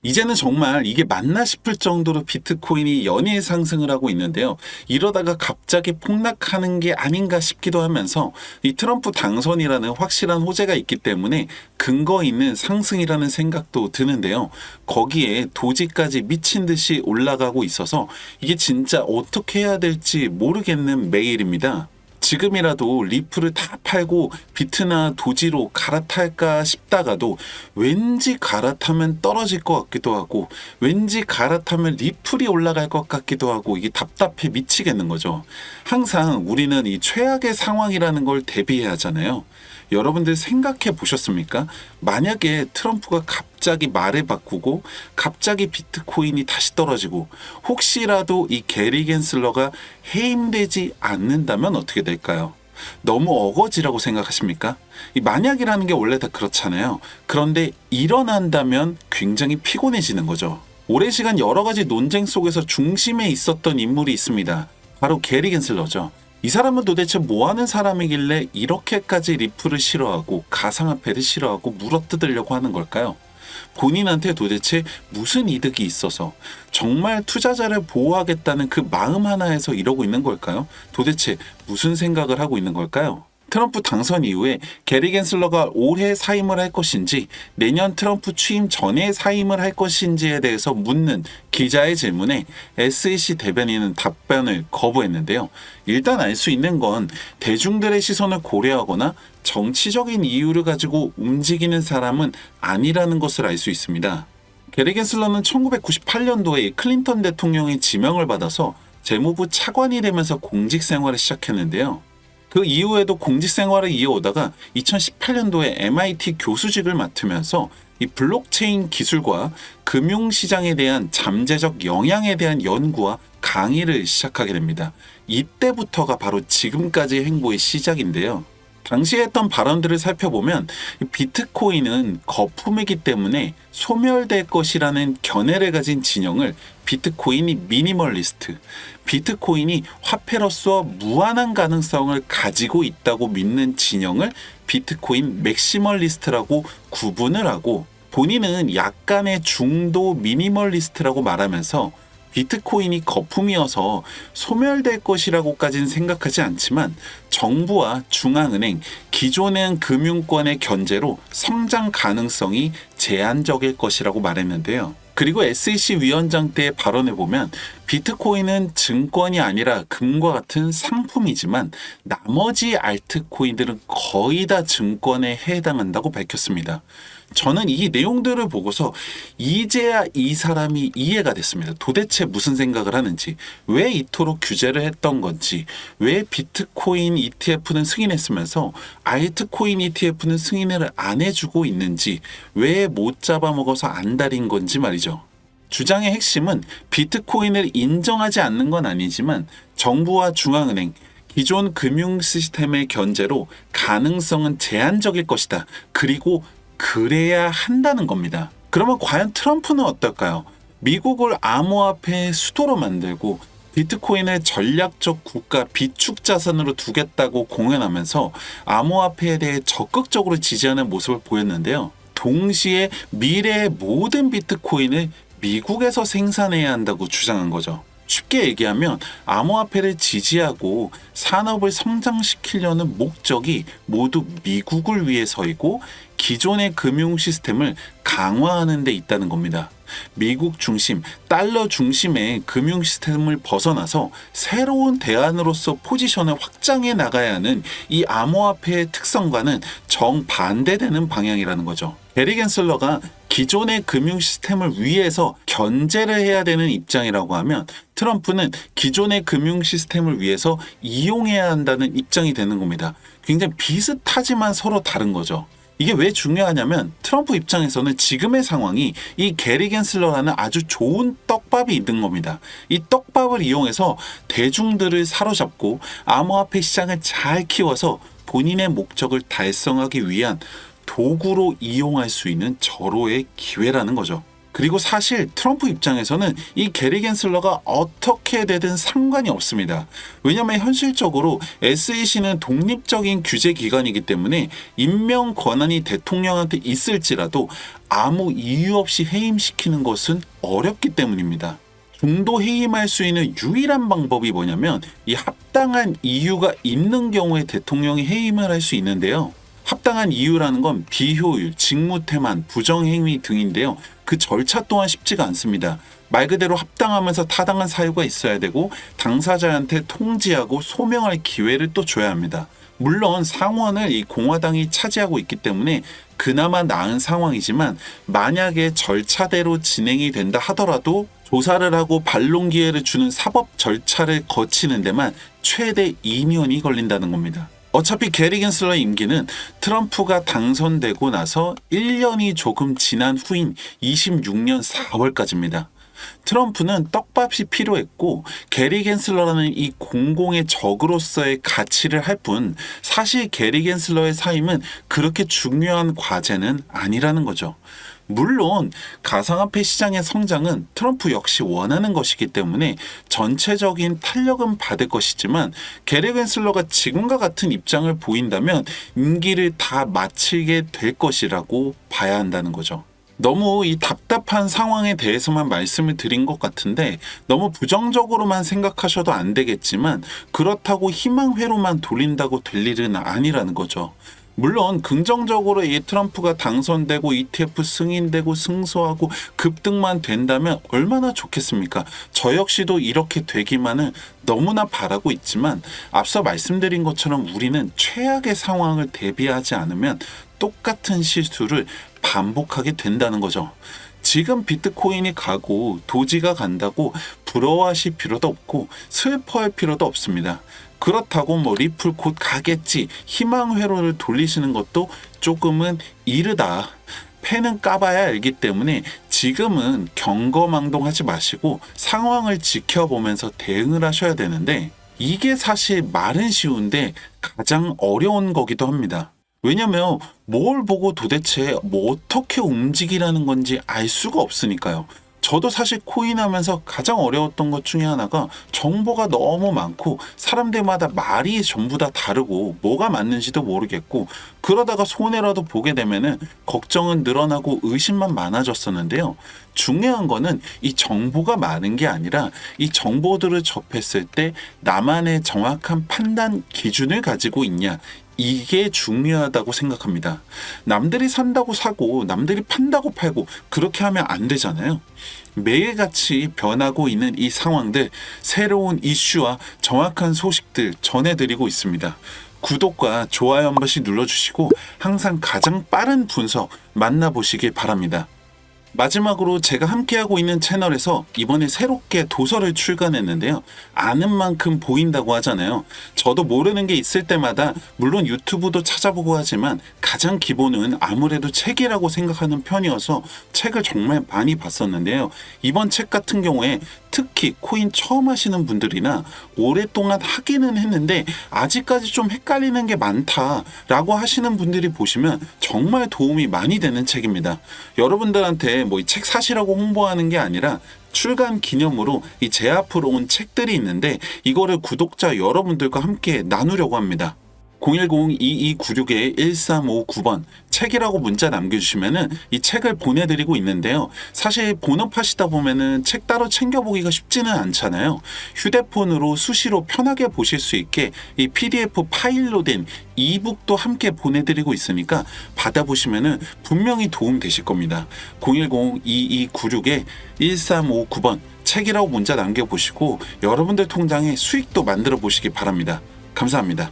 이제는 정말 이게 맞나 싶을 정도로 비트코인이 연일 상승을 하고 있는데요. 이러다가 갑자기 폭락하는 게 아닌가 싶기도 하면서 이 트럼프 당선이라는 확실한 호재가 있기 때문에 근거 있는 상승이라는 생각도 드는데요. 거기에 도지까지 미친 듯이 올라가고 있어서 이게 진짜 어떻게 해야 될지 모르겠는 매일입니다. 지금이라도 리플을 다 팔고 비트나 도지로 갈아탈까 싶다가도 왠지 갈아타면 떨어질 것 같기도 하고 왠지 갈아타면 리플이 올라갈 것 같기도 하고 이게 답답해 미치겠는 거죠. 항상 우리는 이 최악의 상황이라는 걸 대비해야 하잖아요. 여러분들 생각해 보셨습니까? 만약에 트럼프가 갑자기 말을 바꾸고 갑자기 비트코인이 다시 떨어지고 혹시라도 이 게리 겐슬러가 해임되지 않는다면 어떻게 될까요? 너무 어거지라고 생각하십니까? 이 만약이라는 게 원래 다 그렇잖아요. 그런데 일어난다면 굉장히 피곤해지는 거죠. 오랜 시간 여러 가지 논쟁 속에서 중심에 있었던 인물이 있습니다. 바로 게리 겐슬러죠. 이 사람은 도대체 뭐 하는 사람이길래 이렇게까지 리플을 싫어하고 가상화폐를 싫어하고 물어뜯으려고 하는 걸까요? 본인한테 도대체 무슨 이득이 있어서 정말 투자자를 보호하겠다는 그 마음 하나에서 이러고 있는 걸까요? 도대체 무슨 생각을 하고 있는 걸까요? 트럼프 당선 이후에 게리 겐슬러가 올해 사임을 할 것인지 내년 트럼프 취임 전에 사임을 할 것인지에 대해서 묻는 기자의 질문에 SEC 대변인은 답변을 거부했는데요. 일단 알 수 있는 건 대중들의 시선을 고려하거나 정치적인 이유를 가지고 움직이는 사람은 아니라는 것을 알 수 있습니다. 게리 겐슬러는 1998년도에 클린턴 대통령의 지명을 받아서 재무부 차관이 되면서 공직 생활을 시작했는데요. 그 이후에도 공직 생활을 이어오다가 2018년도에 MIT 교수직을 맡으면서 이 블록체인 기술과 금융시장에 대한 잠재적 영향에 대한 연구와 강의를 시작하게 됩니다. 이때부터가 바로 지금까지의 행보의 시작인데요. 당시에 했던 발언들을 살펴보면 비트코인은 거품이기 때문에 소멸될 것이라는 견해를 가진 진영을 비트코인이 미니멀리스트, 비트코인이 화폐로서 무한한 가능성을 가지고 있다고 믿는 진영을 비트코인 맥시멀리스트라고 구분을 하고 본인은 약간의 중도 미니멀리스트라고 말하면서 비트코인이 거품이어서 소멸될 것이라고까지는 생각하지 않지만 정부와 중앙은행, 기존의 금융권의 견제로 성장 가능성이 제한적일 것이라고 말했는데요. 그리고 SEC 위원장 때의 발언을 보면 비트코인은 증권이 아니라 금과 같은 상품이지만 나머지 알트코인들은 거의 다 증권에 해당한다고 밝혔습니다. 저는 이 내용들을 보고서 이제야 이 사람이 이해가 됐습니다. 도대체 무슨 생각을 하는지, 왜 이토록 규제를 했던 건지, 왜 비트코인 ETF는 승인했으면서 알트코인 ETF는 승인을 안 해주고 있는지, 왜 못 잡아먹어서 안달인 건지 말이죠. 주장의 핵심은 비트코인을 인정하지 않는 건 아니지만 정부와 중앙은행, 기존 금융 시스템의 견제로 가능성은 제한적일 것이다. 그리고 그래야 한다는 겁니다. 그러면 과연 트럼프는 어떨까요? 미국을 암호화폐의 수도로 만들고 비트코인을 전략적 국가 비축 자산으로 두겠다고 공언하면서 암호화폐에 대해 적극적으로 지지하는 모습을 보였는데요. 동시에 미래의 모든 비트코인을 미국에서 생산해야 한다고 주장한 거죠. 쉽게 얘기하면 암호화폐를 지지하고 산업을 성장시키려는 목적이 모두 미국을 위해서이고 기존의 금융 시스템을 강화하는 데 있다는 겁니다. 미국 중심, 달러 중심의 금융 시스템을 벗어나서 새로운 대안으로서 포지션을 확장해 나가야 하는 이 암호화폐의 특성과는 정반대되는 방향이라는 거죠. 게리 겐슬러가 기존의 금융 시스템을 위해서 견제를 해야 되는 입장이라고 하면 트럼프는 기존의 금융 시스템을 위해서 이용해야 한다는 입장이 되는 겁니다. 굉장히 비슷하지만 서로 다른 거죠. 이게 왜 중요하냐면 트럼프 입장에서는 지금의 상황이 이 게리 겐슬러라는 아주 좋은 떡밥이 있는 겁니다. 이 떡밥을 이용해서 대중들을 사로잡고 암호화폐 시장을 잘 키워서 본인의 목적을 달성하기 위한 도구로 이용할 수 있는 절호의 기회라는 거죠. 그리고 사실 트럼프 입장에서는 이 게리 겐슬러가 어떻게 되든 상관이 없습니다. 왜냐하면 현실적으로 SEC는 독립적인 규제 기관이기 때문에 임명 권한이 대통령한테 있을지라도 아무 이유 없이 해임시키는 것은 어렵기 때문입니다. 중도 해임할 수 있는 유일한 방법이 뭐냐면 이 합당한 이유가 있는 경우에 대통령이 해임을 할 수 있는데요. 합당한 이유라는 건 비효율, 직무태만, 부정행위 등인데요. 그 절차 또한 쉽지가 않습니다. 말 그대로 합당하면서 타당한 사유가 있어야 되고 당사자한테 통지하고 소명할 기회를 또 줘야 합니다. 물론 상원을 이 공화당이 차지하고 있기 때문에 그나마 나은 상황이지만 만약에 절차대로 진행이 된다 하더라도 조사를 하고 반론 기회를 주는 사법 절차를 거치는 데만 최대 2년이 걸린다는 겁니다. 어차피 게리 겐슬러의 임기는 트럼프가 당선되고 나서 1년이 조금 지난 후인 26년 4월까지입니다. 트럼프는 떡밥이 필요했고 게리 겐슬러라는 이 공공의 적으로서의 가치를 할 뿐 사실 게리 겐슬러의 사임은 그렇게 중요한 과제는 아니라는 거죠. 물론 가상화폐 시장의 성장은 트럼프 역시 원하는 것이기 때문에 전체적인 탄력은 받을 것이지만 게리 겐슬러가 지금과 같은 입장을 보인다면 임기를 다 마치게 될 것이라고 봐야 한다는 거죠. 너무 이 답답한 상황에 대해서만 말씀을 드린 것 같은데 너무 부정적으로만 생각하셔도 안 되겠지만 그렇다고 희망회로만 돌린다고 될 일은 아니라는 거죠. 물론 긍정적으로 이 트럼프가 당선되고 ETF 승인되고 승소하고 급등만 된다면 얼마나 좋겠습니까? 저 역시도 이렇게 되기만을 너무나 바라고 있지만 앞서 말씀드린 것처럼 우리는 최악의 상황을 대비하지 않으면 똑같은 실수를 반복하게 된다는 거죠. 지금 비트코인이 가고 도지가 간다고 부러워하실 필요도 없고 슬퍼할 필요도 없습니다. 그렇다고 뭐 리플 곧 가겠지 희망 회로를 돌리시는 것도 조금은 이르다. 패는 까봐야 알기 때문에 지금은 경거망동하지 마시고 상황을 지켜보면서 대응을 하셔야 되는데 이게 사실 말은 쉬운데 가장 어려운 거기도 합니다. 왜냐면 뭘 보고 도대체 뭐 어떻게 움직이라는 건지 알 수가 없으니까요. 저도 사실 코인 하면서 가장 어려웠던 것 중에 하나가 정보가 너무 많고 사람들마다 말이 전부 다 다르고 뭐가 맞는지도 모르겠고 그러다가 손해라도 보게 되면은 걱정은 늘어나고 의심만 많아졌었는데요. 중요한 거는 이 정보가 많은 게 아니라 이 정보들을 접했을 때 나만의 정확한 판단 기준을 가지고 있냐 이게 중요하다고 생각합니다. 남들이 산다고 사고 남들이 판다고 팔고 그렇게 하면 안 되잖아요. 매일같이 변하고 있는 이 상황들 새로운 이슈와 정확한 소식들 전해드리고 있습니다. 구독과 좋아요 한 번씩 눌러주시고 항상 가장 빠른 분석 만나보시길 바랍니다. 마지막으로 제가 함께하고 있는 채널에서 이번에 새롭게 도서를 출간했는데요. 아는 만큼 보인다고 하잖아요. 저도 모르는 게 있을 때마다 물론 유튜브도 찾아보고 하지만 가장 기본은 아무래도 책이라고 생각하는 편이어서 책을 정말 많이 봤었는데요. 이번 책 같은 경우에 특히 코인 처음 하시는 분들이나 오랫동안 하기는 했는데 아직까지 좀 헷갈리는 게 많다라고 하시는 분들이 보시면 정말 도움이 많이 되는 책입니다. 여러분들한테 뭐 이 책 사시라고 홍보하는 게 아니라 출간 기념으로 이 제 앞으로 온 책들이 있는데 이거를 구독자 여러분들과 함께 나누려고 합니다. 010-2296-1359번 책이라고 문자 남겨주시면은 이 책을 보내드리고 있는데요. 사실 본업하시다 보면은 책 따로 챙겨보기가 쉽지는 않잖아요. 휴대폰으로 수시로 편하게 보실 수 있게 이 PDF 파일로 된 이북도 함께 보내드리고 있으니까 받아보시면은 분명히 도움 되실 겁니다. 010-2296-1359번 책이라고 문자 남겨보시고 여러분들 통장에 수익도 만들어 보시기 바랍니다. 감사합니다.